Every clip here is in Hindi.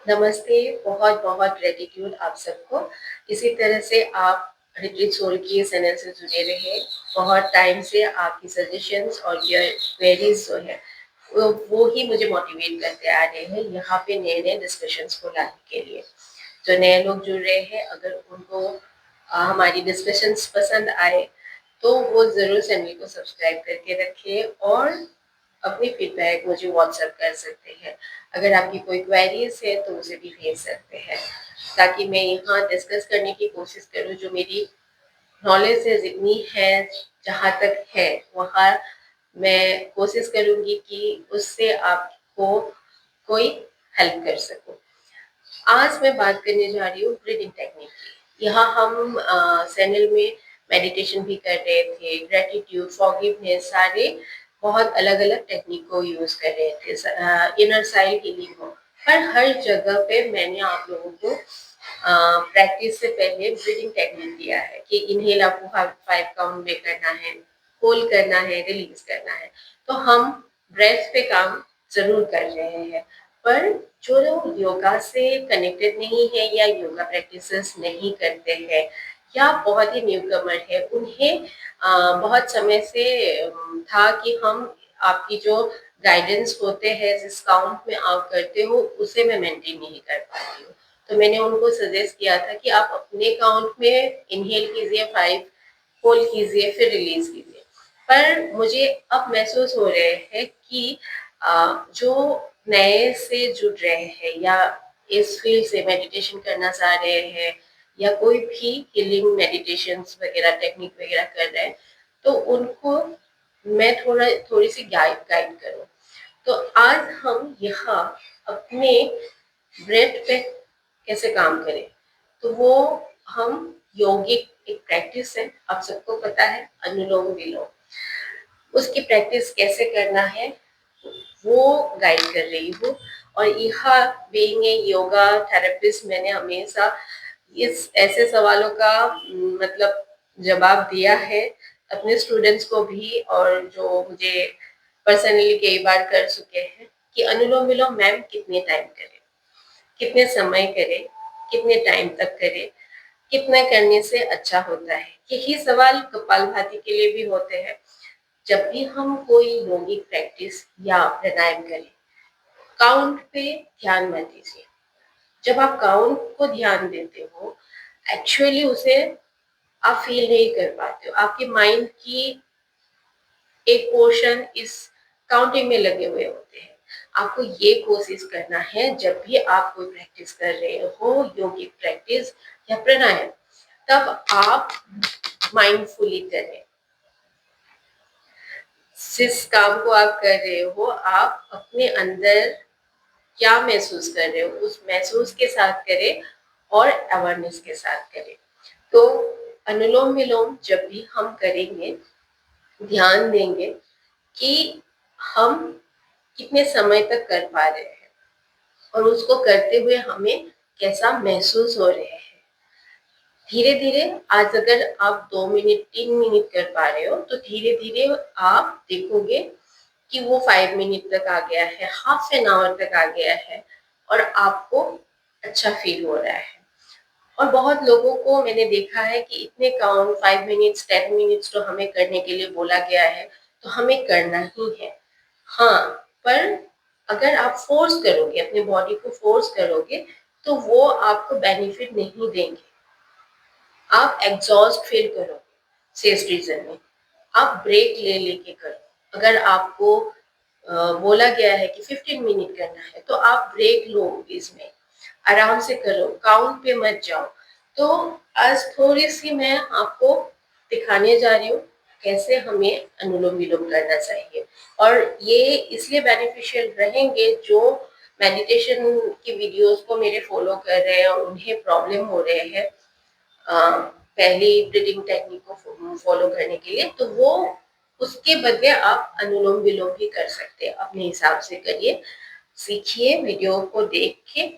नमस्ते, बहुत-बहुत ग्रैटिट्यूड आप सबको। इसी तरह से आप रिट्रीट सोल की इस चैनल से जुड़े रहें। बहुत टाइम से आपकी सजेशंस और क्वेरीज जो है वो ही मुझे मोटिवेट करते आ रहे हैं यहाँ पे नए-नए डिस्कशंस को लाने के लिए। जो नए लोग जुड़ रहे हैं, अगर उनको हमारी डिस्कशंस पसंद आए तो वो ज़रूर चैनल को सब्सक्राइब करके रखें और अपनी फीडबैक मुझे व्हाट्सएप कर सकते हैं। अगर आपकी कोई क्वेरीज है तो उसे भी भेज सकते हैं, ताकि मैं यहाँ डिस्कस करने की कोशिश करूँ। जो मेरी नॉलेज है जितनी है, जहाँ तक है वहाँ मैं कोशिश करूँगी कि उससे आपको कोई हेल्प कर सकूँ। आज मैं बात करने जा रही हूँ ब्रीदिंग टेक्निक की। यहाँ हम चैनल में मेडिटेशन भी कर रहे थे, ग्रेटिट्यूड, फॉरगिवनेस, सारे बहुत अलग-अलग टेक्निक को यूज़ कर रहे थे, इनर साइड हीलिंग को। पर हर जगह पे मैंने आप लोगों को प्रैक्टिस से पहले ब्रीदिंग टेक्निक दिया है कि इनहेल आपको 5 काउंट में करना है, होल्ड करना है, रिलीज करना है। तो हम ब्रेथ पे काम ज़रूर कर रहे हैं। पर जो लोग योगा से कनेक्टेड नहीं है या योगा प्रैक्टिसेस नहीं करते हैं या बहुत ही न्यूकमर है, उन्हें बहुत समय से था कि हम आपकी जो गाइडेंस होते हैं जिस काउंट में आप करते हो उसे मैं मेंटेन नहीं कर पाती हूँ। तो मैंने उनको सजेस्ट किया था कि आप अपने काउंट में इनहेल कीजिए 5, होल्ड कीजिए, फिर रिलीज कीजिए। पर मुझे अब महसूस हो रहे हैं कि जो नए से जुड़ रहे हैं या इस फील्ड से मेडिटेशन करना चाह रहे हैं या कोई भी हीलिंग मेडिटेशंस वगैरह टेक्निक वगैरह कर रहे हैं, तो उनको मैं थोड़ी सी गाइड गाइड करूँ। तो आज हम यहाँ अपने ब्रेथ पे कैसे काम करें, तो वो हम योगिक एक प्रैक्टिस है, आप सबको पता है, अनुलोम विलोम। उसकी प्रैक्टिस कैसे करना है वो गाइड कर रही हूँ। और यहाँ बीइंग ए योगा थेरेपिस्ट मैंने हमेशा इस ऐसे सवालों का मतलब जवाब दिया है अपने स्टूडेंट्स को भी, और जो मुझे पर्सनली कई बार कर चुके हैं कि अनुलोम विलोम मैम कितने टाइम करें, कितने समय करें, कितने टाइम तक करें, कितना करने से अच्छा होता है। यही सवाल कपालभाति के लिए भी होते हैं। जब भी हम कोई योगिक प्रैक्टिस या प्राणायाम करें, काउंट पे ध्यान मत दीजिए। जब आप काउंट को ध्यान देते हो, एक्चुअली उसे आप फील नहीं कर पाते हो। आपके माइंड की एक पोर्शन इस काउंटिंग में लगे हुए होते हैं। आपको ये कोशिश करना है जब भी आप कोई प्रैक्टिस कर रहे हो, योगिक प्रैक्टिस या प्राणायाम, तब आप माइंडफुली करें। जिस काम को आप कर रहे हो, आप अपने अंदर क्या महसूस कर रहे हो, उस महसूस के साथ करें और अवेयरनेस के साथ करें। तो अनुलोम विलोम जब भी हम करेंगे, ध्यान देंगे कि हम कितने समय तक कर पा रहे हैं और उसको करते हुए हमें कैसा महसूस हो रहे हैं। धीरे धीरे, आज अगर आप 2 मिनट 3 मिनट कर पा रहे हो, तो धीरे धीरे आप देखोगे कि वो 5 मिनट तक आ गया है, हाफ एन आवर तक आ गया है और आपको अच्छा फील हो रहा है। और बहुत लोगों को मैंने देखा है कि इतने काउंट 5 मिनट्स 10 मिनट्स तो हमें करने के लिए बोला गया है, तो हमें करना ही है। हाँ, पर अगर आप फोर्स करोगे, अपने बॉडी को फोर्स करोगे, तो वो आपको बेनिफिट नहीं देंगे। आप एग्जॉस्ट फील करोगे सेज रीजन में। आप ब्रेक ले लेके करो। अगर आपको बोला गया है कि 15 मिनट करना है, तो आप ब्रेक लो, इसमें आराम से करो, काउंट पे मत जाओ। तो आज थोड़ी सी मैं आपको दिखाने जा रही हूँ कैसे हमें अनुलोम विलोम करना चाहिए। और ये इसलिए बेनिफिशियल रहेंगे जो मेडिटेशन की वीडियोस को मेरे फॉलो कर रहे हैं और उन्हें प्रॉब्लम हो रहे हैं पहली ब्रीदिंग टेक्निक को फॉलो करने के लिए, तो वो उसके बदले आप अनुलोम विलोम भी कर सकते हैं। अपने हिसाब से करिए, सीखिए वीडियो को देख के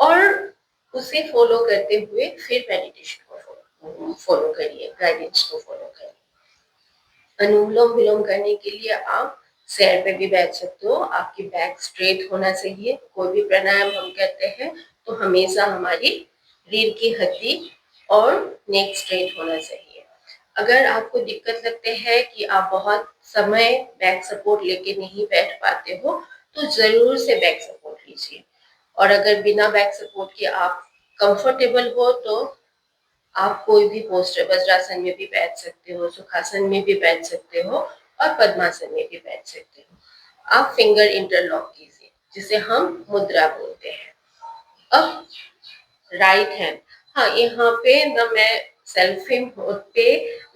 और उसे फॉलो करते हुए फिर मेडिटेशन को फॉलो करिए, गाइडेंस को फॉलो करिए। अनुलोम विलोम करने के लिए आप सैर पे भी बैठ सकते हो। आपकी बैक स्ट्रेट होना चाहिए। कोई भी प्राणायाम हम करते हैं तो हमेशा हमारी रीढ़ की हड्डी और नेक स्ट्रेट होना चाहिए। अगर आपको दिक्कत लगते हैं कि आप बहुत समय बैक सपोर्ट लेके नहीं बैठ पाते हो तो जरूर से बैक सपोर्ट लीजिए। और अगर बिना बैक सपोर्ट के आप कंफर्टेबल हो तो आप कोई भी पोस्टर, वज्रासन में भी बैठ सकते हो, सुखासन में भी बैठ सकते हो और पद्मासन में भी बैठ सकते हो। आप फिंगर इंटरलॉक कीजिए जिसे हम मुद्रा बोलते हैं। अब राइट हैंड, हाँ यहाँ पे ना मैं सेल्फी मोड पे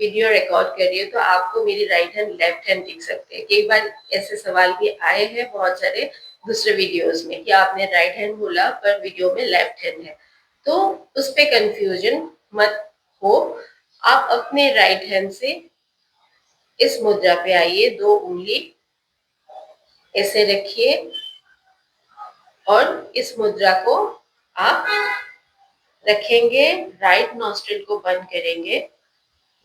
वीडियो रिकॉर्ड कर रही हूँ तो आपको मेरी राइट हैंड लेफ्ट हैंड दिख सकते हैं। कई बार ऐसे सवाल भी आए हैं बहुत सारे दूसरे वीडियोस में कि आपने राइट हैंड बोला पर वीडियो में लेफ्ट हैंड है, तो उस पे कंफ्यूजन मत हो। आप अपने राइट हैंड से इस मुद्रा पे आइए, 2 उंगली ऐसे रखिए और इस मुद्रा को आप रखेंगे। राइट नॉस्ट्रिल को बंद करेंगे,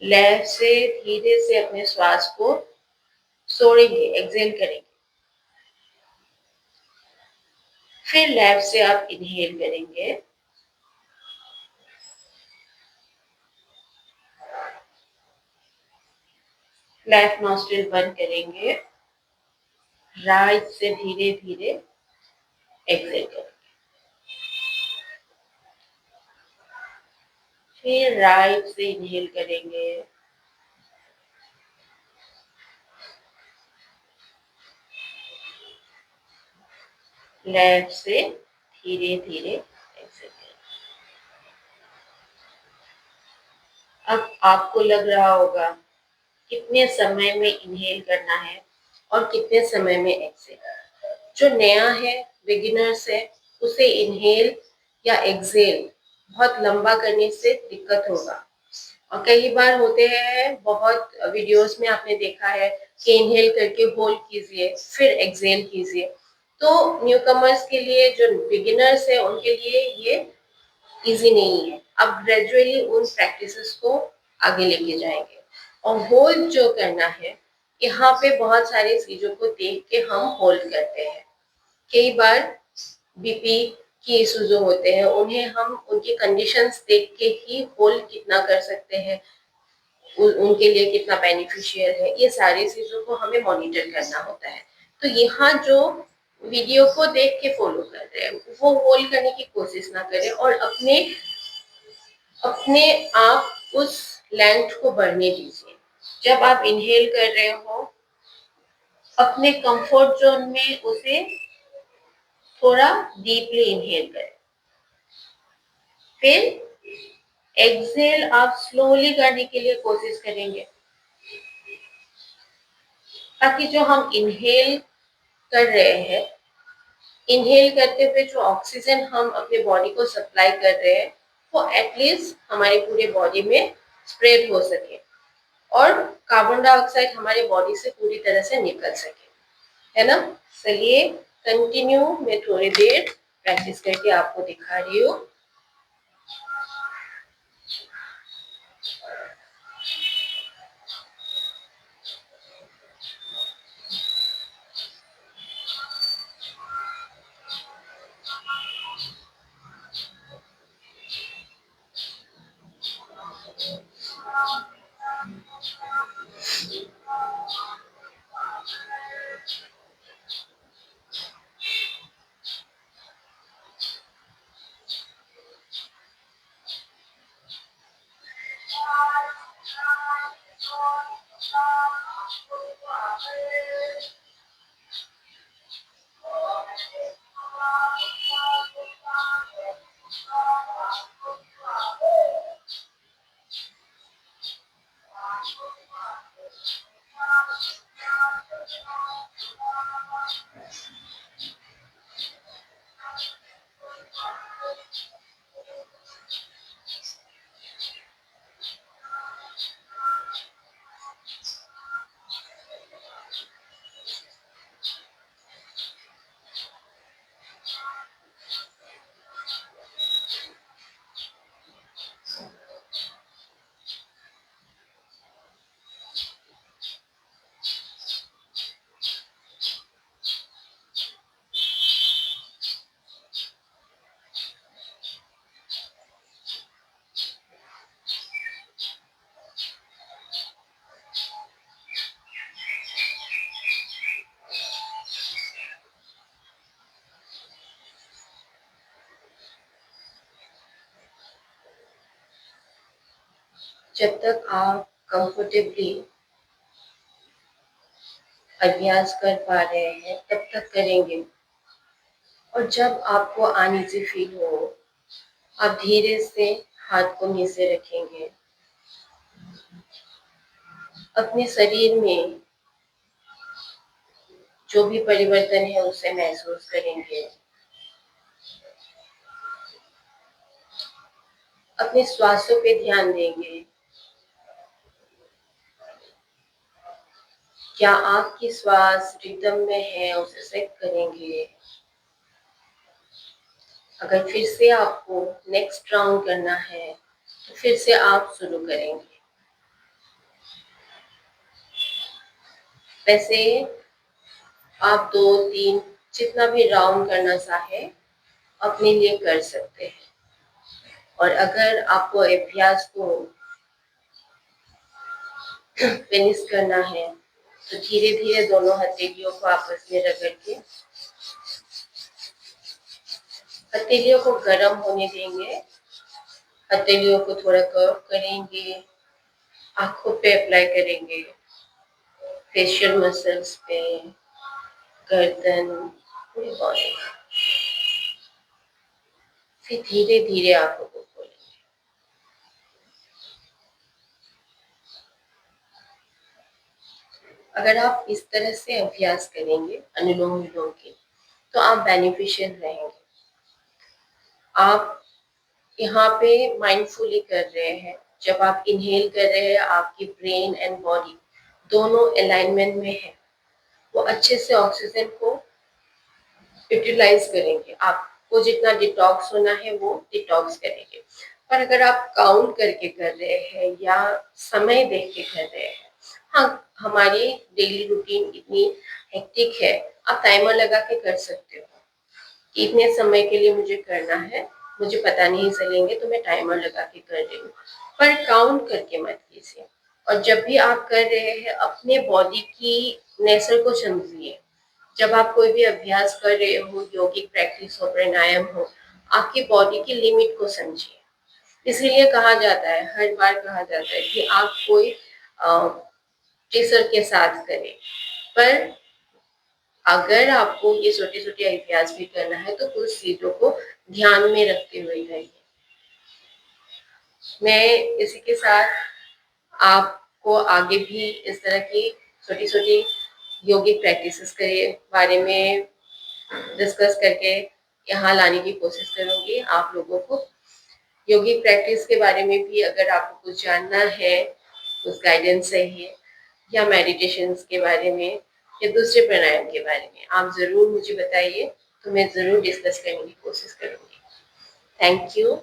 लेफ्ट से धीरे से अपने श्वास को छोड़ेंगे, एक्सेल करेंगे। फिर लेफ्ट से आप इनहेल करेंगे, लेफ्ट नॉस्ट्रिल बंद करेंगे, राइट से धीरे धीरे एक्सेल करेंगे। फिर राइट से इनहेल करेंगे, लेफ्ट से धीरे धीरे एक्सेल करेंगे। अब आपको लग रहा होगा कितने समय में इनहेल करना है और कितने समय में एक्सेल। जो नया है, बिगिनर्स है, उसे इनहेल या एक्सेल बहुत लंबा करने से दिक्कत होगा। और कई बार होते हैं, बहुत वीडियोस में आपने देखा है कि इनहेल करके होल्ड कीजिए फिर एक्सेल कीजिए। तो न्यूकमर्स के लिए, जो बिगिनर्स है, उनके लिए ये इजी नहीं है। अब ग्रेजुअली उन प्रैक्टिसेस को आगे लेके जाएंगे। और होल्ड जो करना है, यहाँ पे बहुत सारी चीजों को देख के हम होल्ड करते हैं। कई बार बीपी की इशू जो होते हैं उन्हें हम उनकी कंडीशंस देख के ही होल्ड कितना कर सकते हैं, उनके लिए कितना बेनिफिशियल है, ये सारी चीजों को हमें मॉनिटर करना होता है। तो यहाँ जो वीडियो को देख के फॉलो कर रहे हैं वो होल्ड करने की कोशिश ना करें और अपने अपने आप उस लेंथ को बढ़ने दीजिए। जब आप इनहेल कर रहे हो अपने कंफर्ट जोन में उसे थोड़ा डीपली इनहेल करें। फिर एक्सेल आप स्लोली करने के लिए कोशिश करेंगे ताकि जो हम इनहेल कर रहे हैं, इनहेल करते हुए जो ऑक्सीजन हम अपने बॉडी को सप्लाई कर रहे हैं वो एटलीस्ट हमारे पूरे बॉडी में स्प्रेड हो सके और कार्बन डाइऑक्साइड हमारे बॉडी से पूरी तरह से निकल सके, है ना। चलिए कंटिन्यू, मैं थोड़ी देर प्रैक्टिस करके आपको दिखा रही हूँ। जब तक आप कंफर्टेबली अभ्यास कर पा रहे हैं तब तक करेंगे, और जब आपको अनईजी फील हो आप धीरे से हाथ को नीचे रखेंगे, अपने शरीर में जो भी परिवर्तन है उसे महसूस करेंगे, अपने श्वासों पे ध्यान देंगे। क्या आपकी श्वास रिदम में है उसे चेक करेंगे। अगर फिर से आपको नेक्स्ट राउंड करना है तो फिर से आप शुरू करेंगे। वैसे आप 2-3 जितना भी राउंड करना चाहे अपने लिए कर सकते हैं, और अगर आपको अभ्यास को फिनिश करना है तो धीरे धीरे दोनों हथेलियों को आपस में रगड़ के हथेलियों को गर्म होने देंगे, हथेलियों को थोड़ा कर्व करेंगे, आंखों पे अप्लाई करेंगे, फेशियल मसल्स पे, गर्दन, पूरी बॉडी। फिर धीरे धीरे आंखों को खोलेंगे। अगर आप इस तरह से अभ्यास करेंगे अनुलोम विलोम के तो आप बेनिफिशियल रहेंगे। आप यहाँ पे माइंडफुली कर रहे हैं। जब आप इनहेल कर रहे हैं आपकी ब्रेन एंड बॉडी दोनों अलाइनमेंट में है, वो अच्छे से ऑक्सीजन को यूटिलाइज करेंगे, आपको जितना डिटॉक्स होना है वो डिटॉक्स करेंगे। पर अगर आप काउंट करके कर रहे हैं या समय देख के कर रहे हैं, हाँ हमारी डेली रूटीन इतनी हेक्टिक है, आप टाइमर लगा के कर सकते हो कि इतने समय के लिए मुझे करना है, मुझे पता नहीं चलेंगे तो मैं टाइमर लगा के कर रही हूँ, पर काउंट करके मत कीजिए। और जब भी आप कर रहे हैं अपने बॉडी की नेचर को समझिए। जब आप कोई भी अभ्यास कर रहे हो, यौगिक प्रैक्टिस हो, प्राणायाम हो, आपकी बॉडी की लिमिट को समझिए। इसलिए कहा जाता है, हर बार कहा जाता है कि आप कोई टीचर के साथ करें, पर अगर आपको ये छोटे छोटे अभ्यास भी करना है तो कुछ चीजों को ध्यान में रखते हुए करिए। मैं इसी के साथ आपको आगे भी इस तरह की छोटी छोटी योगिक प्रैक्टिसेस के बारे में डिस्कस करके यहाँ लाने की कोशिश करूंगी आप लोगों को। योगिक प्रैक्टिस के बारे में भी अगर आपको कुछ जानना है, कुछ गाइडेंस चाहिए, या मेडिटेशन के बारे में या दूसरे प्राणायाम के बारे में, आप ज़रूर मुझे बताइए, तो मैं ज़रूर डिस्कस करने की कोशिश करूंगी। Thank you.